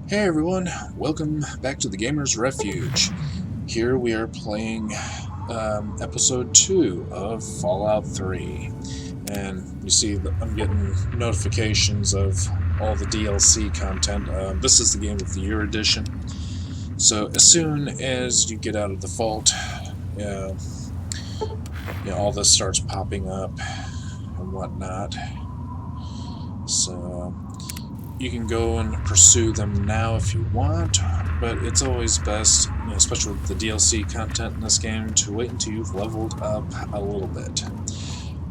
Hey everyone, welcome back to the Gamer's Refuge. Here we are playing episode 2 of Fallout 3. And you see that I'm getting notifications of all the DLC content. This is the Game of the Year edition. So as soon as you get out of the vault, all this starts popping up and whatnot. So you can go and pursue them now if you want, but it's always best, especially with the DLC content in this game, to wait until you've leveled up a little bit.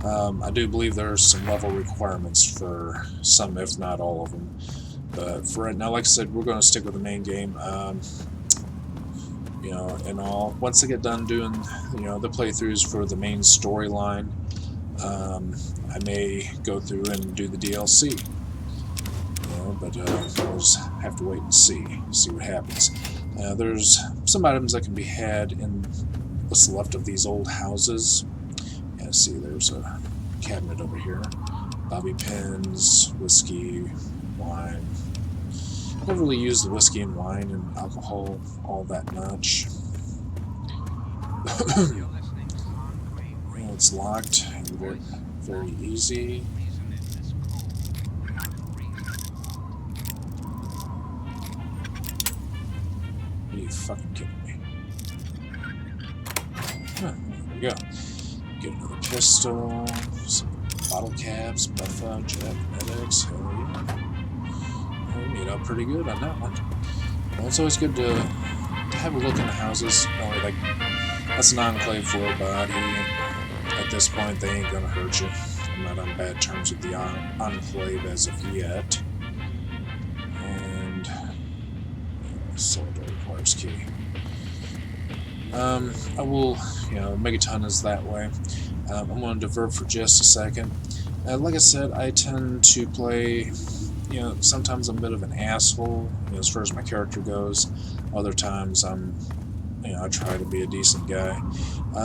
I do believe there are some level requirements for some, if not all of them. But for right now, like I said, we're going to stick with the main game. And all. Once I get done doing, the playthroughs for the main storyline, I may go through and do the DLC. But we'll just have to wait and see what happens. There's some items that can be had in what's left of these old houses. Yeah, see, there's a cabinet over here. Bobby pins, whiskey, wine. I don't really use the whiskey and wine and alcohol all that much. It's locked. Very, very easy. Are you fucking kidding me? Huh, there we go. Get another pistol, some bottle caps, buffa, jet, medics, hell yeah. We made out pretty good on that one. Well, it's always good to have a look in the houses. That's an enclave for a body. At this point, they ain't gonna hurt you. I'm not on bad terms with the enclave as of yet. And cylinder requires key. I will, Megaton is that way. I'm going to divert for just a second. Like I said, I tend to play, sometimes I'm a bit of an asshole, as far as my character goes. Other times I try to be a decent guy.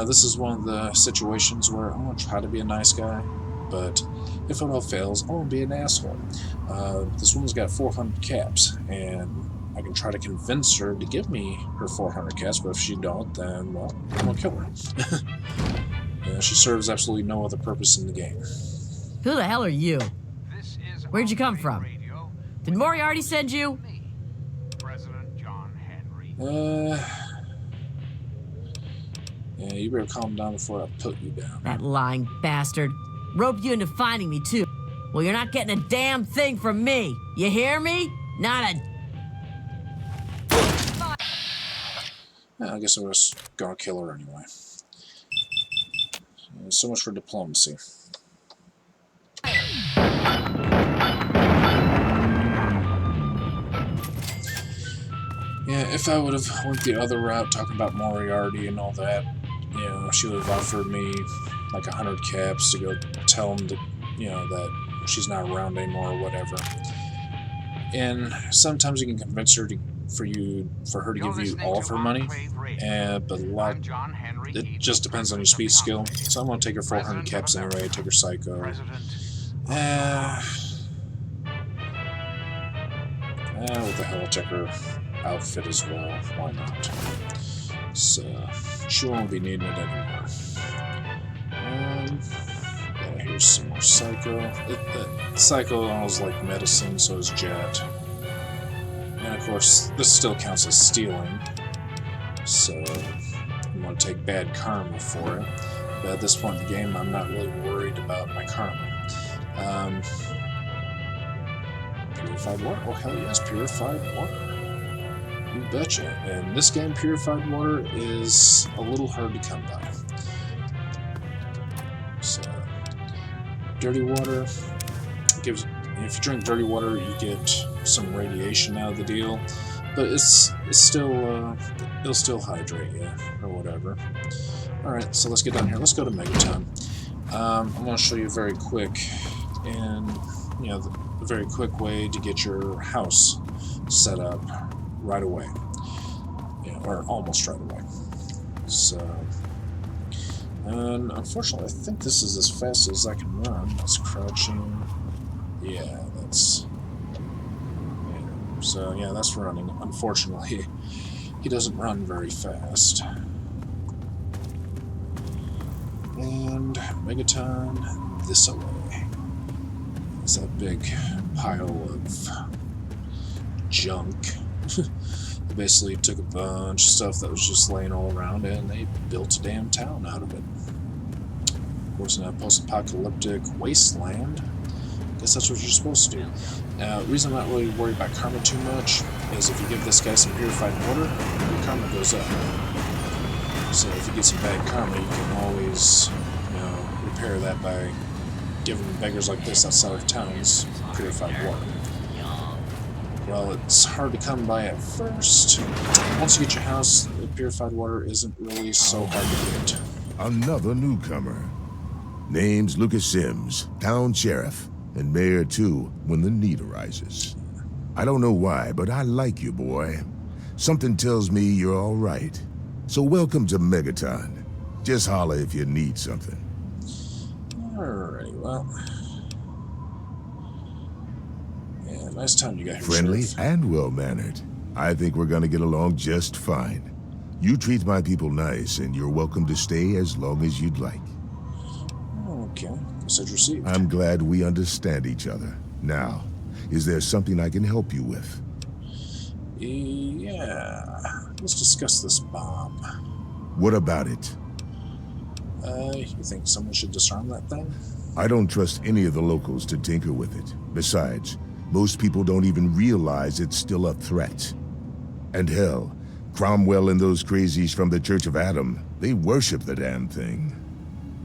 This is one of the situations where I'm going to try to be a nice guy, but if it all fails, I'm going to be an asshole. This woman's got 400 caps, and I can try to convince her to give me her 400 caps, but if she don't, then, well, I'm going to kill her. She serves absolutely no other purpose in the game. Who the hell are you? Where'd you come from? Did Moriarty send you? Yeah, you better calm down before I put you down. That lying bastard. Roped you into finding me, too. Well, you're not getting a damn thing from me. You hear me? Not a... I guess I was gonna kill her anyway. So much for diplomacy. Yeah, if I would have went the other route, talking about Moriarty and all that, she would have offered me like 100 caps to go tell him that, that she's not around anymore or whatever. And sometimes you can convince her for her to give you all of her money, but it just depends on your speed skill. So I'm gonna take her 400 caps anyway. Take her psycho. What the hell? I'll check her outfit as well. Why not? So she won't be needing it anymore. Yeah, here's some more psycho. Psycho is like medicine, so is jet. And of course, this still counts as stealing, so I'm going to take bad karma for it. But at this point in the game, I'm not really worried about my karma. Purified water? Oh, hell yes, purified water. You betcha. And this game, purified water is a little hard to come by. So, dirty water gives... If you drink dirty water, you get some radiation out of the deal, but it's still it'll still hydrate you or whatever. All right, so let's get down here. Let's go to Megaton. I'm going to show you very quick, and the very quick way to get your house set up right away, or almost right away. So. And unfortunately, I think this is as fast as I can run. That's crouching. Yeah, that's... Yeah. So yeah, that's running. Unfortunately, he doesn't run very fast. And Megaton this way. It's that big pile of junk. They basically took a bunch of stuff that was just laying all around it, and they built a damn town out of it. Of course, in a post-apocalyptic wasteland, I guess that's what you're supposed to do. Now, the reason I'm not really worried about karma too much is if you give this guy some purified water, your karma goes up. So if you get some bad karma, you can always, repair that by giving beggars like this outside of towns purified water. Well, it's hard to come by at first. Once you get your house, the purified water isn't really so hard to get. Another newcomer. Name's Lucas Sims, town sheriff, and mayor too when the need arises. I don't know why, but I like you, boy. Something tells me you're all right. So welcome to Megaton. Just holler if you need something. Alright, well... yeah, nice time you got here, Friendly Sheriff. and well-mannered. I think we're gonna get along just fine. You treat my people nice, and you're welcome to stay as long as you'd like. Okay, message received. I'm glad we understand each other. Now, is there something I can help you with? Yeah, let's discuss this bomb. What about it? You think someone should disarm that thing? I don't trust any of the locals to tinker with it. Besides, most people don't even realize it's still a threat. And hell, Cromwell and those crazies from the Church of Adam, they worship the damn thing.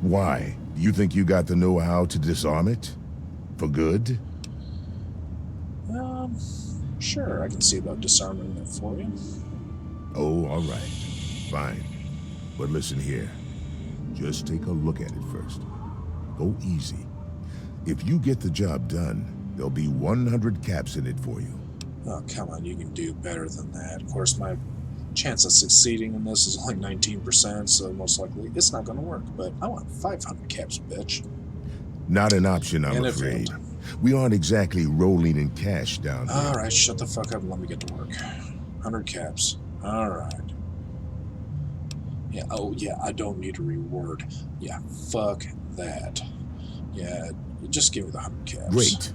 Why? Do you think you got the know-how to disarm it? For good? Sure, I can see about disarming it for you. Oh, all right. Fine. But listen here. Just take a look at it first. Go easy. If you get the job done, there'll be 100 caps in it for you. Oh, come on, you can do better than that. Of course, my chance of succeeding in this is only 19%, so most likely it's not going to work. But I want 500 caps, bitch. Not an option, I'm And afraid. We aren't exactly rolling in cash down here. Alright, shut the fuck up and let me get to work. 100 caps. Alright. Yeah, oh yeah, I don't need a reward. Yeah, fuck that. Yeah, just give me the 100 caps. Great.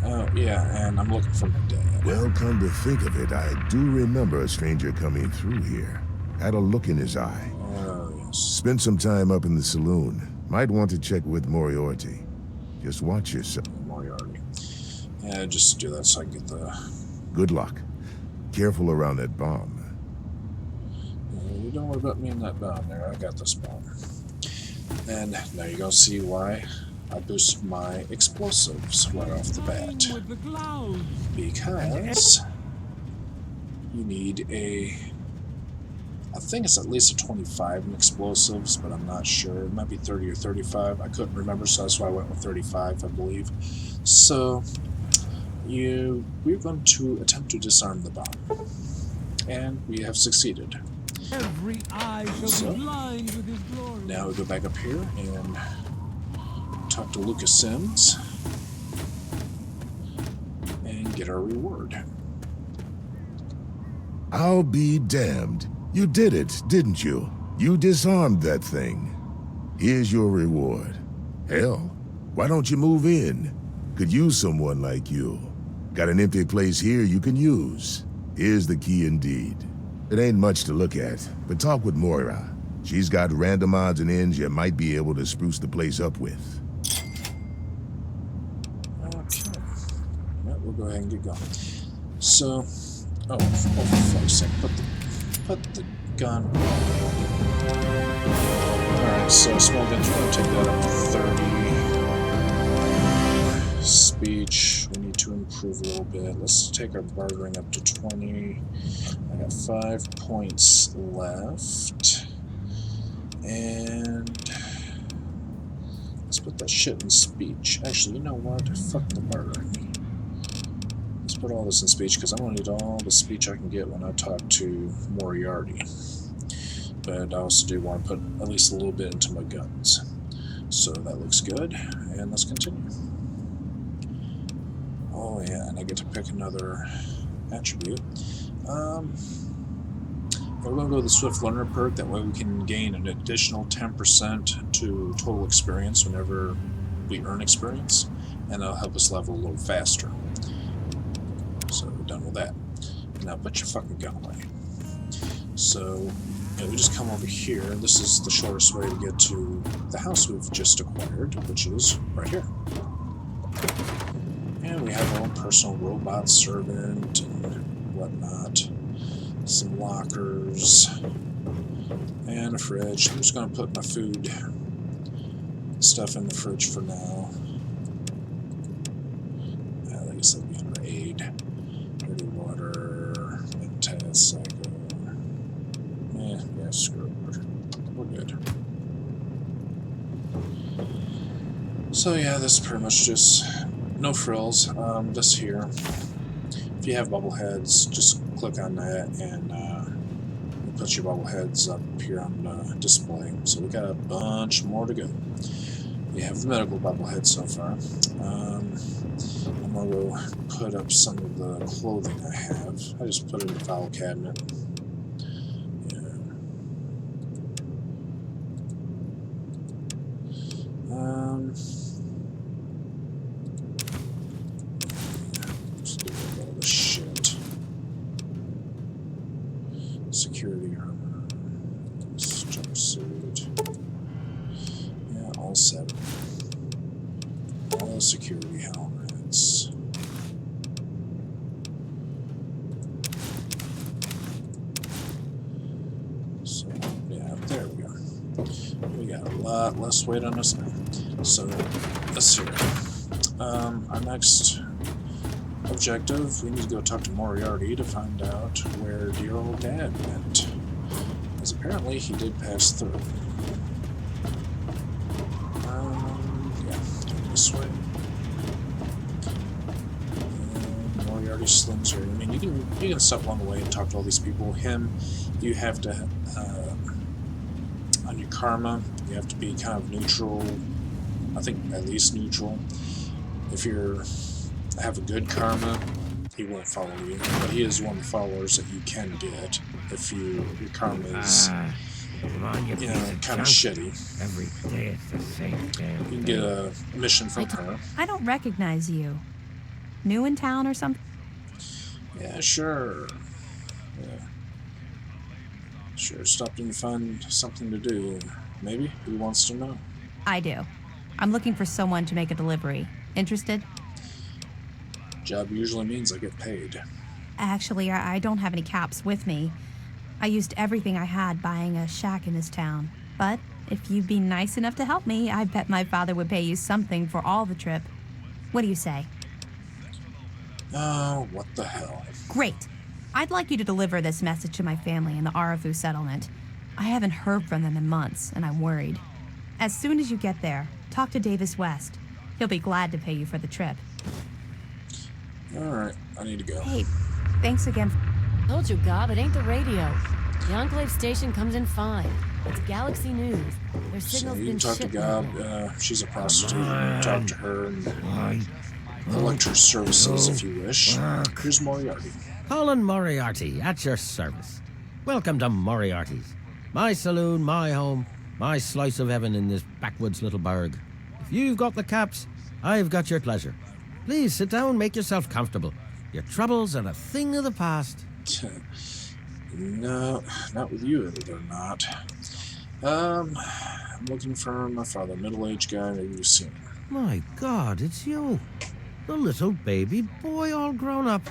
Oh, yeah, and I'm looking for my dad. Well, come to think of it, I do remember a stranger coming through here. Had a look in his eye. Oh, yes. Spent some time up in the saloon. Might want to check with Moriarty. Just watch yourself. Moriarty. Yeah, just do that so I can get the... Good luck. Careful around that bomb. You don't worry about me and that bomb there. I got this bomb. And now you're going to see why I boosted my explosives right off the bat. Because you need a... I think it's at least a 25 in explosives, but I'm not sure. It might be 30 or 35. I couldn't remember, so that's why I went with 35, I believe. So, we're going to attempt to disarm the bomb. And we have succeeded. Every eye shall So, be blind with his glory. now we go back up here and talk to Lucas Sims and get our reward. I'll be damned. You did it, didn't you? You disarmed that thing. Here's your reward. Hell, why don't you move in? Could use someone like you. Got an empty place here you can use. Here's the key indeed. It ain't much to look at, but talk with Moira. She's got random odds and ends you might be able to spruce the place up with. Okay. Well, we'll go ahead and get going. So, oh, for fuck's sake, put the gun. Alright, so small guns, we're going to take that up to 30. Speech, we need to improve a little bit. Let's take our bartering up to 20. I got 5 points left. And let's put that shit in speech. Actually, you know what? Fuck the bartering. Let's put all this in speech, because I'm going to need all the speech I can get when I talk to Moriarty. But I also do want to put at least a little bit into my guns. So that looks good, and let's continue. Oh yeah, and I get to pick another attribute. We're going to go with the Swift Learner perk. That way we can gain an additional 10% to total experience whenever we earn experience, and that'll help us level a little faster. So we're done with that. Now put your fucking gun away. So yeah, we just come over here. This is the shortest way to get to the house we've just acquired, which is right here. And we have our own personal robot servant and whatnot. Some lockers and a fridge. I'm just going to put my food stuff in the fridge for now. I guess that'll be under aid. Dirty water, mentas, cycle. Yeah, screw it. We're good. So yeah, this is pretty much just no frills. This here. If you have bubbleheads, just click on that and it puts your bubbleheads up here on the display. So we got a bunch more to go. We have the medical bubblehead so far. I'm going to go put up some of the clothing I have. I just put it in the file cabinet. Let's do a lot of this shit. Security armor. Jumpsuit. Yeah, all 7. All security helmets. So, yeah, there we go. We got a lot less weight on us now. So, let's see here. Our next objective, we need to go talk to Moriarty to find out where dear old Dad went. Because apparently he did pass through. Yeah, go this way. And Moriarty slings her. I mean, you can stop along the way and talk to all these people. Him, you have to, on your karma, you have to be kind of neutral. I think at least neutral. If you have a good karma, he won't follow you. But he is one of the followers that you can get if your karma is, kind of shitty. Every day it's the same damn You can get a mission from her. I don't recognize you. New in town or something? Yeah, sure. Yeah. Sure, stopped in to find something to do. Maybe? Who wants to know? I do. I'm looking for someone to make a delivery. Interested? Job usually means I get paid. Actually, I don't have any caps with me. I used everything I had buying a shack in this town. But if you'd be nice enough to help me, I bet my father would pay you something for all the trip. What do you say? Oh, what the hell. Great. I'd like you to deliver this message to my family in the Arafu settlement. I haven't heard from them in months, and I'm worried. As soon as you get there, talk to Davis West. He'll be glad to pay you for the trip. Alright, I need to go. Hey, thanks again. Told you, Gob, it ain't the radio. The Enclave station comes in fine. It's Galaxy News. Their So signal's you been can talk to shipped Gob. lately. She's a prostitute. You can talk to her and elect her services if you wish. Here's Moriarty. Colin Moriarty, at your service. Welcome to Moriarty's. My saloon, my home, my slice of heaven in this backwoods little burg. If you've got the caps, I've got your pleasure. Please sit down, make yourself comfortable. Your troubles are a thing of the past. No, not with you, they're not. I'm looking for my father, middle-aged guy, maybe you've seen him. My God, it's you. The little baby boy all grown up.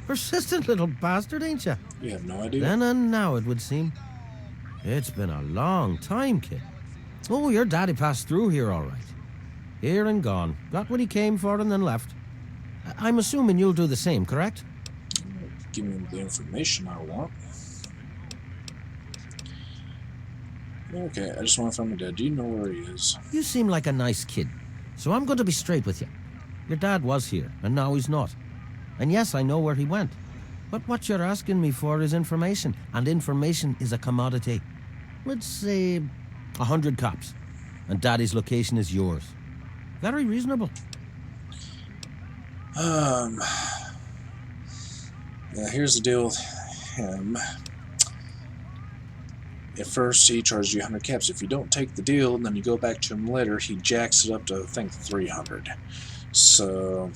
Persistent little bastard, ain't you? You have no idea? Then and now, it would seem. It's been a long time, kid. Oh, your daddy passed through here all right. Here and gone. Got what he came for and then left. I'm assuming you'll do the same, correct? Give me the information I want. Okay, I just want to find my dad. Do you know where he is? You seem like a nice kid, so I'm going to be straight with you. Your dad was here, and now he's not. And yes, I know where he went. But what you're asking me for is information, and information is a commodity. Let's say 100 cops, and Daddy's location is yours. Very reasonable. Yeah, here's the deal with him. At first, he charges you 100 caps. If you don't take the deal, and then you go back to him later, he jacks it up to, I think, 300. So,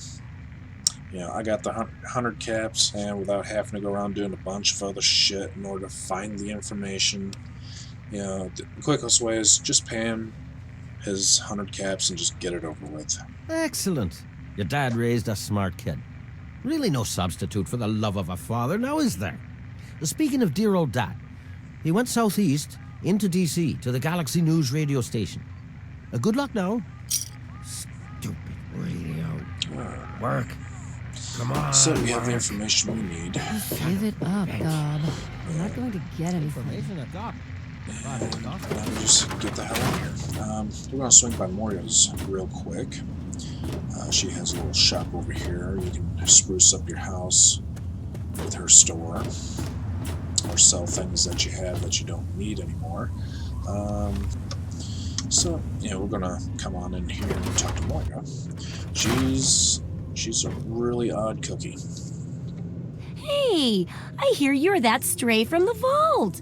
I got the 100 caps, and without having to go around doing a bunch of other shit in order to find the information, the quickest way is just pay him his 100 caps and just get it over with. Excellent. Your dad raised a smart kid. Really no substitute for the love of a father, now is there? Speaking of dear old dad, he went southeast into D.C. to the Galaxy News radio station. Good luck now. Stupid radio. Work. Come on. So we have the information we need. Give it up, Bob. You're not going to get anything. Information at dock. Now we just get the hell out of here. We're going to swing by Moria's real quick. She has a little shop over here. You can spruce up your house with her store, or sell things that you have that you don't need anymore. So we're gonna come on in here and talk to Moira. She's a really odd cookie. Hey, I hear you're that stray from the vault.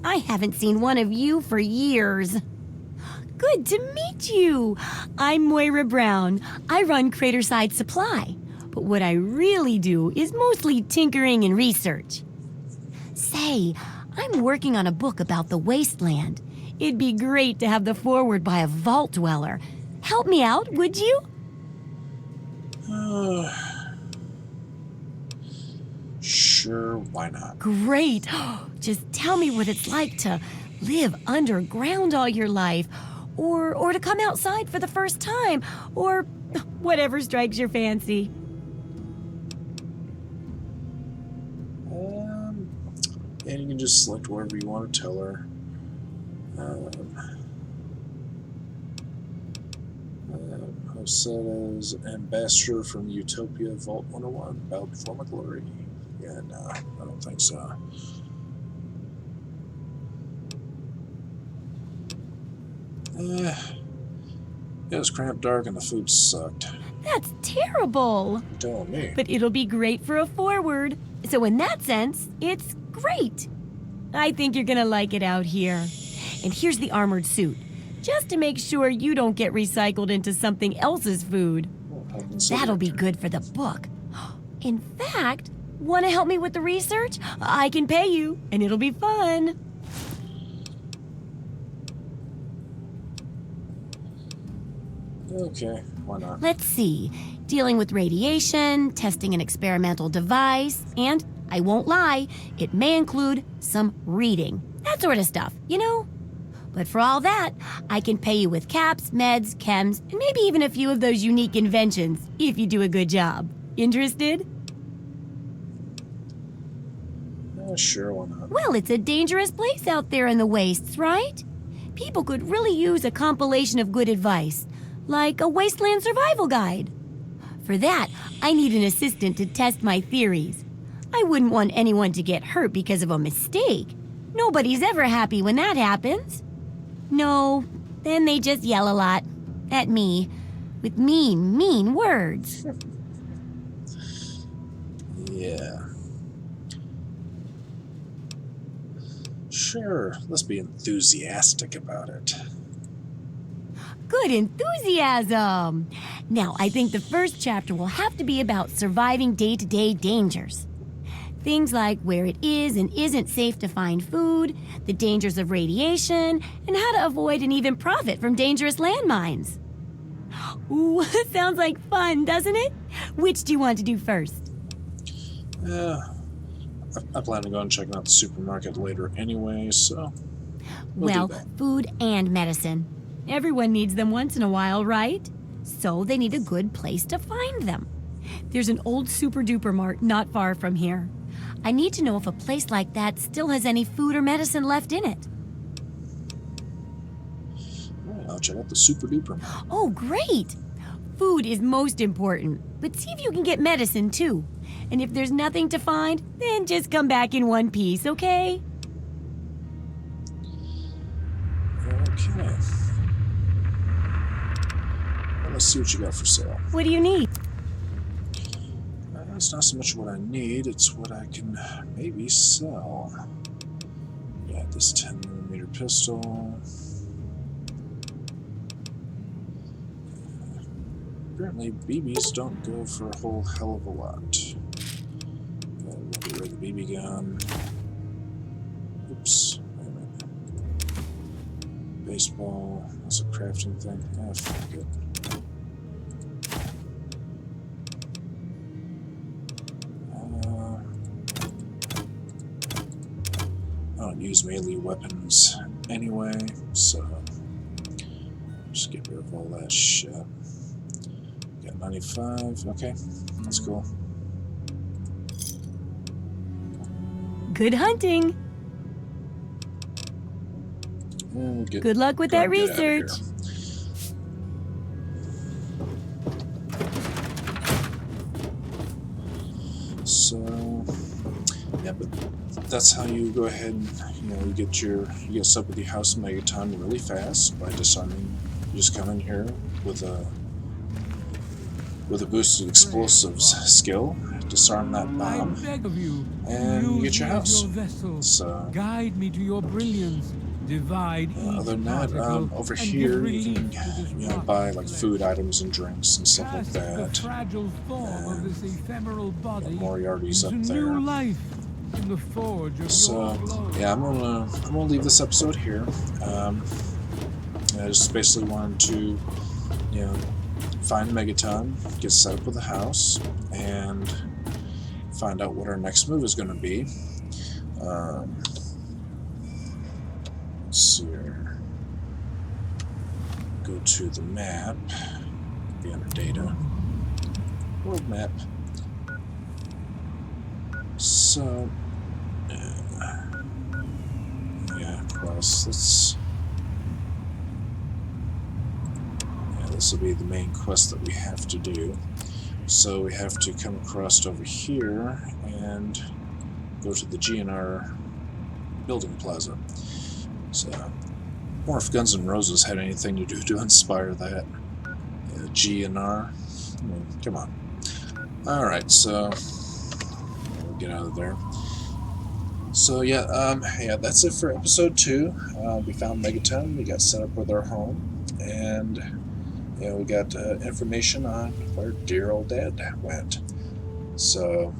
I haven't seen one of you for years. Good to meet you. I'm Moira Brown. I run Craterside Supply. But what I really do is mostly tinkering and research. Say, I'm working on a book about the wasteland. It'd be great to have the foreword by a vault dweller. Help me out, would you? Sure, why not? Great. Just tell me what it's like to live underground all your life, or to come outside for the first time, or whatever strikes your fancy. And you can just select whatever you want to tell her. Jose's ambassador from Utopia, Vault 101, bow before my glory. Yeah, no, I don't think so. It was cramped, dark, and the food sucked. That's terrible. You're telling me. But it'll be great for a forward. So in that sense, it's great. I think you're gonna like it out here. And here's the armored suit, just to make sure you don't get recycled into something else's food. That'll be good for the book. In fact, want to help me with the research? I can pay you, and it'll be fun. Okay, why not? Let's see. Dealing with radiation, testing an experimental device, and, I won't lie, it may include some reading. That sort of stuff, you know? But for all that, I can pay you with caps, meds, chems, and maybe even a few of those unique inventions, if you do a good job. Interested? Sure, why not? Well, it's a dangerous place out there in the wastes, right? People could really use a compilation of good advice, like a wasteland survival guide. For that, I need an assistant to test my theories. I wouldn't want anyone to get hurt because of a mistake. Nobody's ever happy when that happens. No, then they just yell a lot. At me. With mean, mean words. Yeah. Sure, let's be enthusiastic about it. Good enthusiasm! Now, I think the first chapter will have to be about surviving day-to-day dangers. Things like where it is and isn't safe to find food, the dangers of radiation, and how to avoid and even profit from dangerous landmines. Ooh, sounds like fun, doesn't it? Which do you want to do first? I plan to go and check out the supermarket later anyway, so... Well, do that. food and medicine. Everyone needs them once in a while, right? So they need a good place to find them. There's an old super-duper mart not far from here. I need to know if a place like that still has any food or medicine left in it. Alright, I'll check out the Super Duper. Oh, great! Food is most important, but see if you can get medicine too. And if there's nothing to find, then just come back in one piece, okay? Okay. Well, let's see what you got for sale. What do you need? it's not so much what I need, it's what I can maybe sell. Got this 10mm pistol. Apparently BBs don't go for a whole hell of a lot. Get rid of the BB gun. Oops. Wait a minute. Baseball. That's a crafting thing. Ah, fuck it. I don't use melee weapons anyway, so just get rid of all that shit. Got 95. Okay, that's cool. Good hunting. We'll Good luck with that research. So, yeah, but that's how you go ahead and you get stuck with the House of Megaton really fast by disarming. You just come in here with a boosted explosives skill, disarm that bomb, I beg of you, and you get your house. Your vessel. So, guide me to your brilliance. Divide other than that, over and here give you relief can to this buy like rotten food items and drinks and stuff like Cast the that. fragile form of this ephemeral body Moriarty's up into there. new life in the forge of So your glory. yeah, I'm gonna leave this episode here. I just basically wanted to find Megaton, get set up with a house, and find out what our next move is going to be. Let's see here. Go to the map. Be under data. World map. So, yeah, cross. This will be the main quest that we have to do. So we have to come across over here and go to the GNR building plaza. So, I wonder if Guns N' Roses had anything to do to inspire that. GNR. I mean, come on. Alright, so we'll get out of there. So yeah, that's it for episode 2. We found Megaton, we got set up with our home, and we got information on where dear old dad went. So,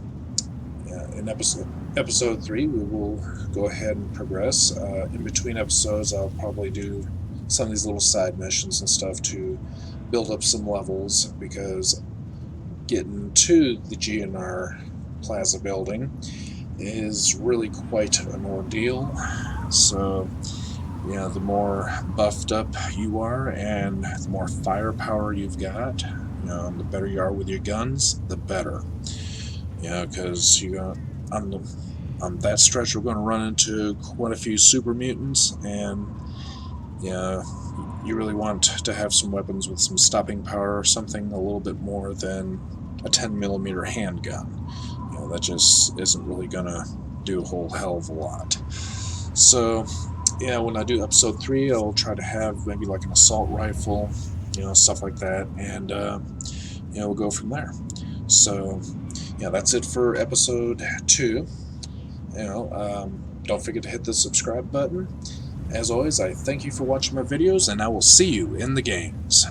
in episode 3, we will go ahead and progress. In between episodes, I'll probably do some of these little side missions and stuff to build up some levels, because getting to the GNR Plaza building is really quite an ordeal. So, the more buffed up you are and the more firepower you've got, the better you are with your guns, the better. Because on that stretch we're going to run into quite a few super mutants, and you really want to have some weapons with some stopping power, or something a little bit more than a 10mm handgun. That just isn't really going to do a whole hell of a lot. So, when I do episode 3, I'll try to have maybe like an assault rifle, stuff like that, and we'll go from there. So, that's it for episode 2. Don't forget to hit the subscribe button. As always, I thank you for watching my videos, and I will see you in the games.